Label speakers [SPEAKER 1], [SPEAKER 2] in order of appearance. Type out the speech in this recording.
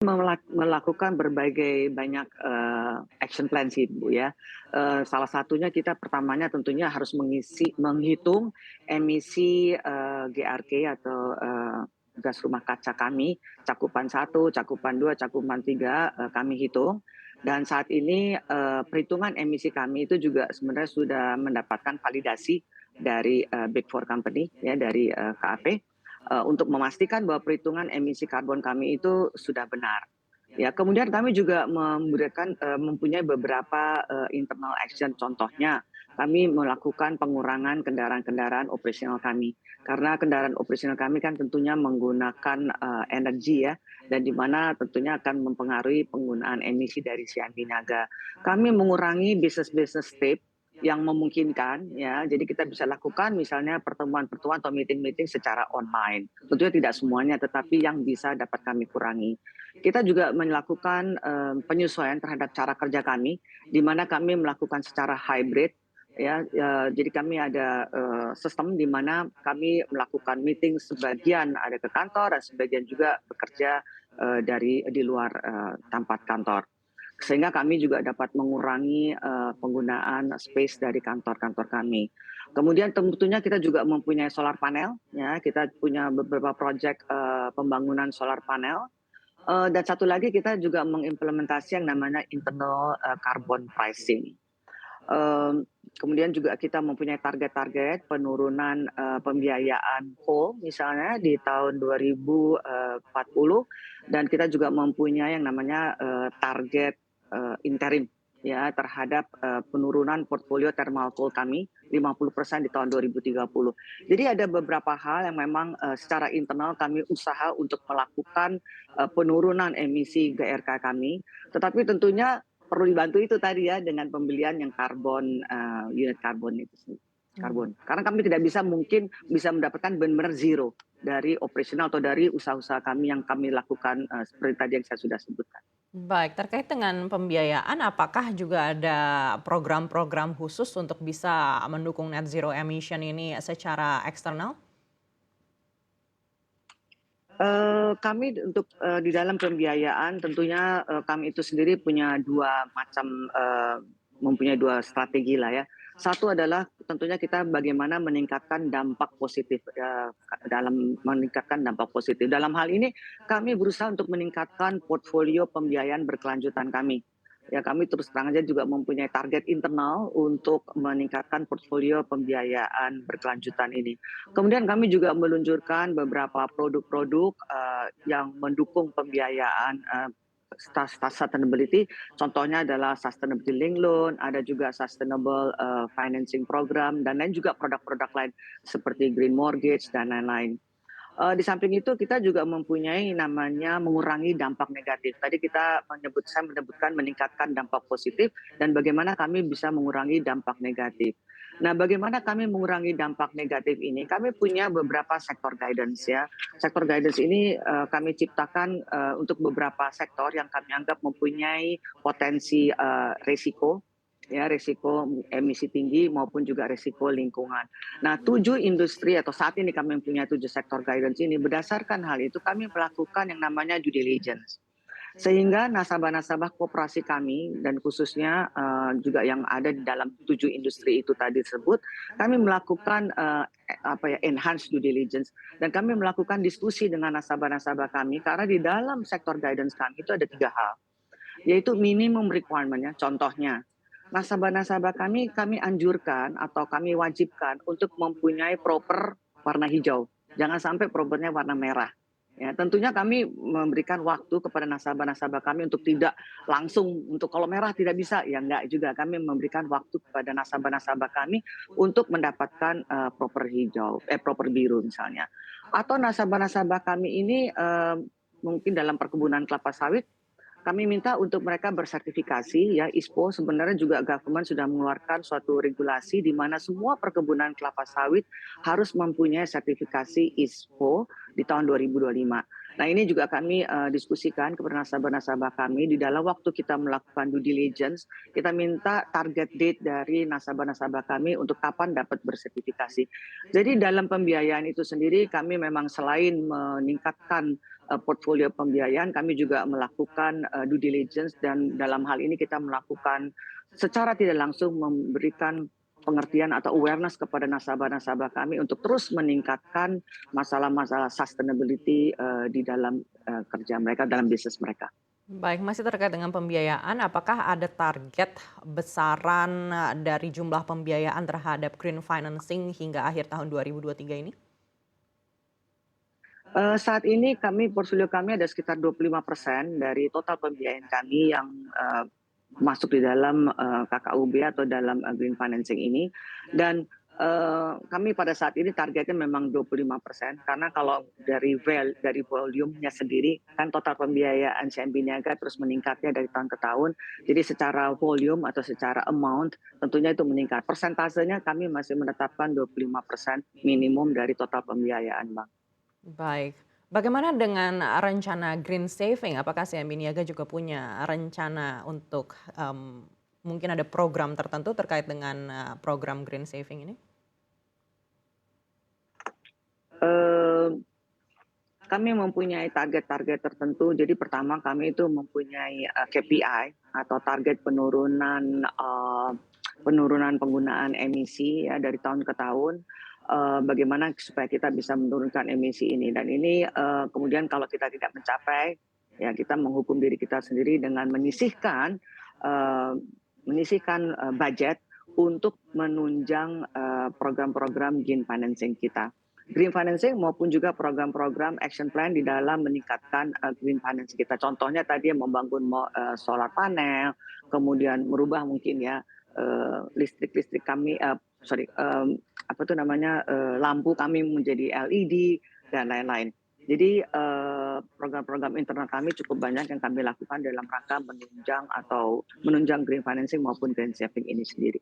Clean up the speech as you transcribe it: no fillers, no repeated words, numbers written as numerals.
[SPEAKER 1] Melakukan berbagai banyak, action plan sih, Bu, ya. Salah satunya kita pertamanya tentunya harus menghitung emisi, GRK atau, gas rumah kaca kami, cakupan 1, cakupan 2, cakupan 3, kami hitung. Dan saat ini, perhitungan emisi kami itu juga sebenarnya sudah mendapatkan validasi dari, Big Four company ya, dari, KAP. Untuk memastikan bahwa perhitungan emisi karbon kami itu sudah benar. Ya, kemudian kami juga mempunyai beberapa, internal action. Contohnya, kami melakukan pengurangan kendaraan-kendaraan operasional kami. Karena kendaraan operasional kami kan tentunya menggunakan, energi ya, dan di mana tentunya akan mempengaruhi penggunaan emisi dari Siaminaga. Kami mengurangi business-business trip yang memungkinkan ya, jadi kita bisa lakukan misalnya pertemuan-pertemuan atau meeting-meeting secara online. Tentunya tidak semuanya, tetapi yang bisa dapat kami kurangi. Kita juga melakukan, penyesuaian terhadap cara kerja kami, di mana kami melakukan secara hybrid ya, jadi kami ada, sistem di mana kami melakukan meeting sebagian ada ke kantor dan sebagian juga bekerja, di luar, tempat kantor. Sehingga kami juga dapat mengurangi, penggunaan space dari kantor-kantor kami. Kemudian tentunya kita juga mempunyai solar panel ya, kita punya beberapa proyek, pembangunan solar panel, dan satu lagi kita juga mengimplementasi yang namanya internal, carbon pricing. Kemudian juga kita mempunyai target-target penurunan, pembiayaan coal misalnya di tahun 2040 dan kita juga mempunyai yang namanya, target, interim ya terhadap, penurunan portfolio thermal coal kami 50% di tahun 2030. Jadi ada beberapa hal yang memang, secara internal kami usaha untuk melakukan, penurunan emisi GRK kami, tetapi tentunya perlu dibantu itu tadi ya, dengan pembelian yang karbon, unit karbon itu
[SPEAKER 2] Mmm,
[SPEAKER 1] karbon. Karena kami tidak bisa mungkin bisa mendapatkan benar-benar zero dari operasional atau dari usaha-usaha kami yang kami lakukan, seperti tadi yang saya sudah sebutkan.
[SPEAKER 2] baik, terkait dengan pembiayaan, apakah juga ada program-program khusus untuk bisa mendukung net zero emission ini secara eksternal?
[SPEAKER 1] Kami untuk, di dalam pembiayaan tentunya, kami itu sendiri punya 2 macam, mempunyai 2 strategi lah ya. Satu adalah tentunya kita bagaimana meningkatkan dampak positif, dalam meningkatkan dampak positif. Dalam hal ini kami berusaha untuk meningkatkan portfolio pembiayaan berkelanjutan kami. Ya kami terus terang aja juga mempunyai target internal untuk meningkatkan portfolio pembiayaan berkelanjutan ini. Kemudian kami juga meluncurkan beberapa produk-produk, yang mendukung pembiayaan, sustainability. Contohnya adalah sustainability link loan, ada juga sustainable, financing program, dan lain juga produk-produk lain seperti green mortgage dan lain-lain. Di samping itu kita juga mempunyai namanya mengurangi dampak negatif. Tadi saya menyebutkan meningkatkan dampak positif dan bagaimana kami bisa mengurangi dampak negatif. Nah, bagaimana kami mengurangi dampak negatif ini? Kami punya beberapa sektor guidance ya. Sektor guidance ini, kami ciptakan, untuk beberapa sektor yang kami anggap mempunyai potensi, resiko, ya resiko emisi tinggi maupun juga resiko lingkungan. Nah, 7 industri atau saat ini kami mempunyai 7 sektor guidance ini, berdasarkan hal itu kami melakukan yang namanya due diligence. Sehingga nasabah-nasabah koperasi kami dan khususnya, juga yang ada di dalam 7 industri itu tadi tersebut, kami melakukan, enhanced due diligence dan kami melakukan diskusi dengan nasabah-nasabah kami karena di dalam sektor guidance kami itu ada 3 hal, yaitu minimum requirement-nya. Contohnya, nasabah-nasabah kami anjurkan atau kami wajibkan untuk mempunyai proper warna hijau. Jangan sampai propernya warna merah. Ya, tentunya kami memberikan waktu kepada nasabah-nasabah kami untuk tidak langsung untuk kalau merah tidak bisa, ya enggak juga. Kami memberikan waktu kepada nasabah-nasabah kami untuk mendapatkan, proper biru misalnya. Atau nasabah-nasabah kami ini, mungkin dalam perkebunan kelapa sawit kami minta untuk mereka bersertifikasi ya, ISPO sebenarnya juga government sudah mengeluarkan suatu regulasi di mana semua perkebunan kelapa sawit harus mempunyai sertifikasi ISPO di tahun 2025. Nah ini juga kami, diskusikan kepada nasabah-nasabah kami di dalam waktu kita melakukan due diligence, kita minta target date dari nasabah-nasabah kami untuk kapan dapat bersertifikasi. Jadi dalam pembiayaan itu sendiri kami memang selain meningkatkan, portfolio pembiayaan, kami juga melakukan due diligence dan dalam hal ini kita melakukan secara tidak langsung memberikan pengertian atau awareness kepada nasabah-nasabah kami untuk terus meningkatkan masalah-masalah sustainability di dalam kerja mereka, dalam bisnis mereka.
[SPEAKER 2] Baik, masih terkait dengan pembiayaan, apakah ada target besaran dari jumlah pembiayaan terhadap green financing hingga akhir tahun 2023 ini?
[SPEAKER 1] Saat ini portfolio kami ada sekitar 25% dari total pembiayaan kami yang masuk di dalam KKUB atau dalam green financing ini. Dan kami pada saat ini targetnya memang 25%, karena kalau dari volumenya sendiri kan total pembiayaan CIMB Niaga terus meningkatnya dari tahun ke tahun. Jadi secara volume atau secara amount tentunya itu meningkat. Persentasenya kami masih menetapkan 25% minimum dari total pembiayaan, Bang.
[SPEAKER 2] Baik. Bagaimana dengan rencana green saving? Apakah CIMB Niaga juga punya rencana untuk mungkin ada program tertentu terkait dengan program green saving ini?
[SPEAKER 1] Eh, Kami mempunyai target-target tertentu. Jadi pertama kami itu mempunyai KPI atau target penurunan penggunaan emisi ya dari tahun ke tahun. Bagaimana supaya kita bisa menurunkan emisi ini, dan ini kemudian kalau kita tidak mencapai, ya kita menghukum diri kita sendiri dengan uh, budget untuk menunjang program-program green financing kita. Green financing maupun juga program-program action plan di dalam meningkatkan green financing kita. Contohnya tadi membangun solar panel, kemudian merubah mungkin ya listrik kami, lampu kami menjadi LED dan lain-lain. Jadi program-program internal kami cukup banyak yang kami lakukan dalam rangka menunjang green financing maupun green saving ini sendiri.